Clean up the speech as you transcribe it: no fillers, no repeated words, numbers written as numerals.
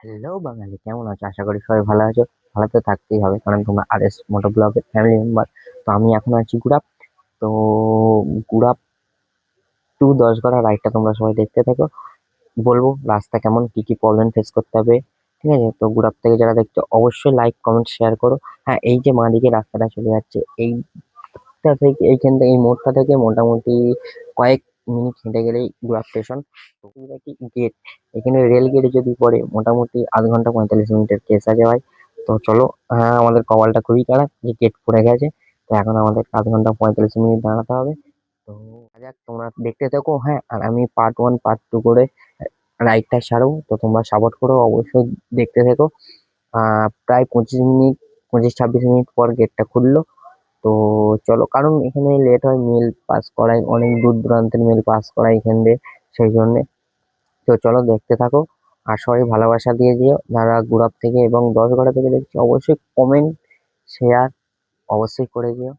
Hello বাঙালি, কেমন আছো? আশা করি সবাই ভালো আছো। ভালো তো থাকতেই হবে, কারণ তোমরা RS মোটো ব্লগের ফ্যামিলি মেম্বার। তো আমি এখন আছি গুড়াপ। তো গুড়াপ টু 10 গড়া রাইডটা তোমরা সবাই দেখতে থাকো। বলবো রাস্তা কেমন, কি কি প্রবলেম ফেস করতে হবে। ঠিক আছে, তো গুড়াপ থেকে যারা দেখছো অবশ্যই লাইক কমেন্ট শেয়ার করো। হ্যাঁ, এই যে মাঁ দিকে রাস্তাটা চলে যাচ্ছে, এইটা থেকে এইখান থেকে এই মোড়টা থেকে মোটামুটি কয়েক মিনিট হেঁটে গেলেই গুড়াপ স্টেশন। তো কি গেট, এখানে রেল গেটে যদি পড়ে মোটামুটি আধ ঘন্টা 45 মিনিটের কেস আছে ভাই। তো চলো, হ্যাঁ আমাদের কপালটা খুবই খারাপ যে গেট পড়ে গেছে। তো এখন আমাদের আধ ঘন্টা 45 মিনিট দাঁড়াতে হবে। তো যাক, তোমরা দেখতে থাকো। হ্যাঁ, আর আমি পার্ট 1 পার্ট 2 করে রাইডটা ছাড়বো, তো তোমরা সাপোর্ট করো অবশ্যই। দেখতে থেকো। প্রায় 25 মিনিট, 25-26 মিনিট পর গেটটা খুললো। তো চলো, কারণ এখানে লেট হয়, মেল পাস করায়, অনেক দূর দূরান্তের মেল পাস করায় এখান দিয়ে, সেই জন্যে। তো চলো দেখতে থাকো। আর সবাই ভালোবাসা দিয়ে দিও যারা গুড়াপ থেকে এবং 10গড়া থেকে দেখছি, অবশ্যই কমেন্ট শেয়ার অবশ্যই করে দিও।